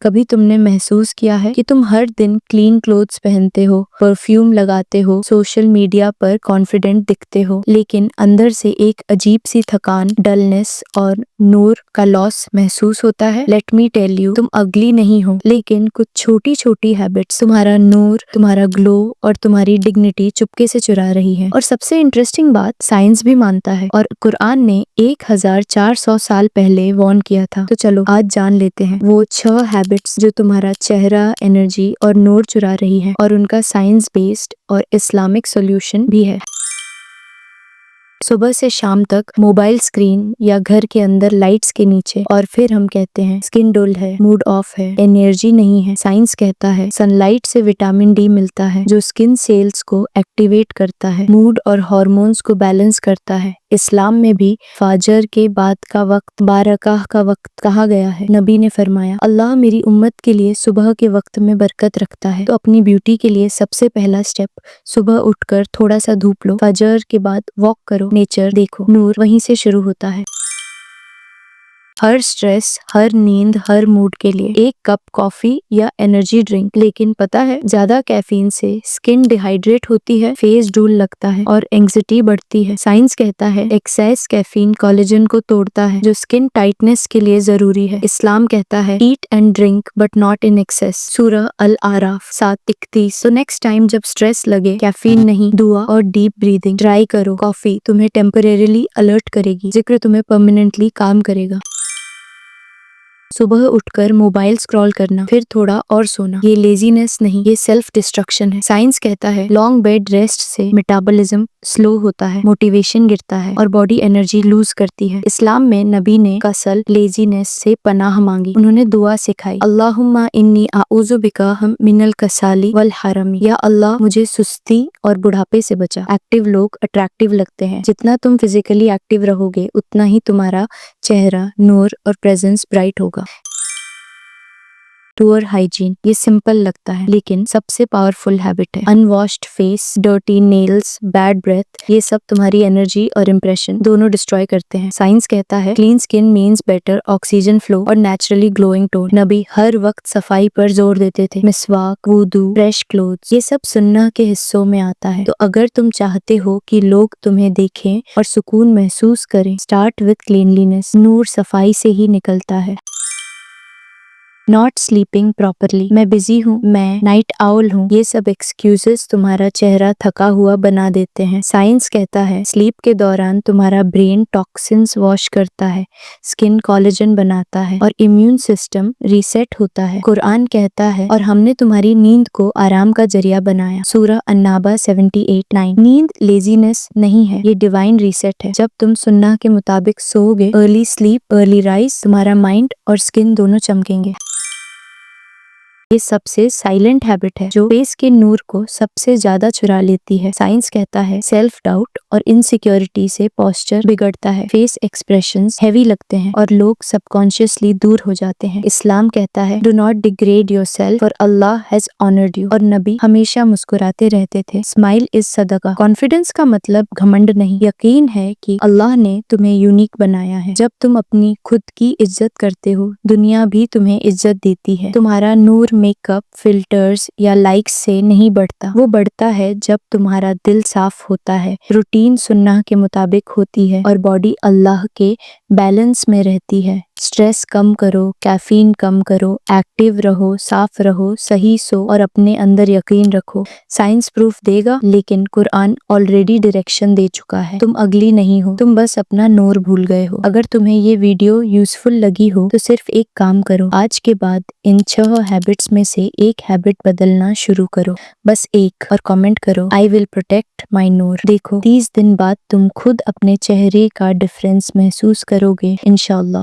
کبھی تم نے محسوس کیا ہے کہ تم ہر دن کلین کلوتھس پہنتے ہو، پرفیوم لگاتے ہو، سوشل میڈیا پر کانفیڈنٹ دکھتے ہو، لیکن اندر سے ایک عجیب سی تھکان، ڈلنس اور نور کا لاس محسوس ہوتا ہے؟ لیٹ می ٹیل یو، تم اگلی نہیں ہو، لیکن کچھ چھوٹی چھوٹی ہیبٹس تمہارا نور، تمہارا گلو اور تمہاری ڈگنیٹی چپکے سے چرا رہی ہے۔ اور سب سے انٹرسٹنگ بات، سائنس بھی مانتا ہے اور قرآن نے 1400 سال پہلے وارن کیا تھا۔ تو چلو آج جان لیتے ہیں وہ 6 ہیبٹس جو تمہارا چہرہ، انرجی اور نور چرا رہی ہے، اور ان کا سائنس بیسڈ اور اسلامک سولوشن بھی ہے۔ صبح سے شام تک موبائل اسکرین یا گھر کے اندر لائٹس کے نیچے، اور پھر ہم کہتے ہیں اسکن ڈل ہے، موڈ آف ہے، انرجی نہیں ہے۔ سائنس کہتا ہے سن لائٹ سے وٹامن ڈی ملتا ہے جو اسکن سیلز کو ایکٹیویٹ کرتا ہے، موڈ اور ہارمونز کو بیلنس کرتا ہے۔ اسلام میں بھی فجر کے بعد کا وقت بارکاہ کا وقت کہا گیا ہے۔ نبی نے فرمایا، اللہ میری امت کے لیے صبح کے وقت میں برکت رکھتا ہے، تو اپنی بیوٹی کے لیے سب سے پہلا سٹیپ، صبح اٹھ کر تھوڑا سا دھوپ لو، فجر کے بعد واک کرو، نیچر دیکھو، نور وہیں سے شروع ہوتا ہے۔ ہر سٹریس، ہر نیند، ہر موڈ کے لیے ایک کپ کافی یا انرجی ڈرنک، لیکن پتا ہے زیادہ کیفین سے سکن ڈی ہائیڈریٹ ہوتی ہے، فیس ڈول لگتا ہے اور اینگزائٹی بڑھتی ہے۔ سائنس کہتا ہے ایکسیس کیفین کولیجن کو توڑتا ہے جو سکن ٹائٹنس کے لیے ضروری ہے۔ اسلام کہتا ہے eat and drink but not in excess, سورہ الاعراف 7:31۔ تو نیکسٹ ٹائم جب سٹریس لگے، کیفین نہیں، دعا اور ڈیپ بریدنگ ٹرائی کرو۔ کافی تمہیں ٹیمپریریلی الرٹ کرے گی، ذکر تمہیں پرماننٹلی کام کرے گا۔ صبح اٹھ کر موبائل اسکرول کرنا، پھر تھوڑا اور سونا، یہ لیزینس نہیں، یہ سیلف ڈسٹرکشن ہے۔ سائنس کہتا ہے لانگ بیڈ ریسٹ سے میٹابولزم سلو ہوتا ہے، موٹیویشن گرتا ہے اور باڈی انرجی لوز کرتی ہے۔ اسلام میں نبی نے کسل، لیزینس سے پناہ مانگی، انہوں نے دعا سکھائی، اللہم انی اعوذ بک من الکسال والحرم، یا اللہ مجھے سستی اور بڑھاپے سے بچا۔ ایکٹیو لوگ اٹریکٹیو لگتے ہیں، جتنا تم فزیکلی ایکٹیو رہو گے اتنا ہی تمہارا چہرہ، نور اور پریزنس برائٹ ہوگا۔ پور ہائیجین، یہ سمپل لگتا ہے لیکن سب سے پاورفل ہیبٹ ہے۔ Unwashed face, dirty nails, bad breath, یہ سب تمہاری انرجی اور امپریشن دونوں ڈسٹروائے کرتے ہیں۔ سائنس کہتا ہے کلین سکن مینز بیٹر آکسیجن فلو اور نیچرلی گلوئنگ ٹون۔ نبی ہر وقت صفائی پر زور دیتے تھے، مسواک، وضو، فریش کلوتھس، یہ سب سنہ کے حصوں میں آتا ہے۔ تو اگر تم چاہتے ہو کہ لوگ تمہیں دیکھیں اور سکون محسوس کریں، اسٹارٹ وتھ کلینلینس، نور صفائی سے ہی نکلتا ہے۔ ناٹ سلیپنگ پراپرلی، میں بزی ہوں، میں نائٹ آؤل ہوں، یہ سب ایکسکیوزز تمہارا چہرہ تھکا ہوا بنا دیتے ہیں۔ سائنس کہتا ہے سلیپ کے دوران تمہارا برین ٹاکسنز واش کرتا ہے، سکن کولیجن بناتا ہے اور امیون سسٹم ریسیٹ ہوتا ہے۔ قرآن کہتا ہے اور ہم نے تمہاری نیند کو آرام کا ذریعہ بنایا، سورہ النبا 78:9۔ نیند لیزینس نہیں ہے، یہ ڈیوائن ریسیٹ ہے۔ جب تم سنہ کے مطابق سو گے، ارلی سلیپ ارلی رائز، تمہارا مائنڈ اور سکن دونوں چمکیں گے۔ یہ سب سے سائلنٹ ہیبٹ ہے جو فیس کے نور کو سب سے زیادہ چرا لیتی ہے۔ سائنس کہتا ہے سیلف ڈاؤٹ اور انسیکیورٹی سے پوسچر بگڑتا ہے، فیس ایکسپریشنز ہیوی لگتے ہیں اور لوگ سب کانشیسلی دور ہو جاتے ہیں۔ اسلام کہتا ہے do not degrade your self for Allah has honoured you, اور نبی ہمیشہ مسکراتے رہتے تھے، اسمائل از صدقہ۔ کانفیڈنس کا مطلب گھمنڈ نہیں، یقین ہے کہ اللہ نے تمہیں یونیک بنایا ہے۔ جب تم اپنی خود کی عزت کرتے ہو، دنیا بھی تمہیں عزت دیتی ہے۔ تمہارا نور میک اپ، فلٹرز یا لائکس سے نہیں بڑھتا، وہ بڑھتا ہے جب تمہارا دل صاف ہوتا ہے، روٹین سنہ کے مطابق ہوتی ہے اور باڈی اللہ کے بیلنس میں رہتی ہے۔ سٹریس کم کرو، کیفین کم کرو، ایکٹیو رہو، صاف رہو، صحیح سو اور اپنے اندر یقین رکھو۔ سائنس پروف دے گا لیکن قرآن آلریڈی ڈائریکشن دے چکا ہے، تم اگلی نہیں ہو، تم بس اپنا نور بھول گئے ہو۔ اگر تمہیں یہ ویڈیو یوزفل لگی ہو تو صرف ایک کام کرو، آج کے بعد ان 6 ہیبٹس میں سے ایک ہیبٹ بدلنا شروع کرو، بس ایک، اور کامنٹ کرو I will protect my نور۔ دیکھو 30 دن بعد تم خود اپنے چہرے کا ڈفرنس محسوس کرو گے انشاءاللہ۔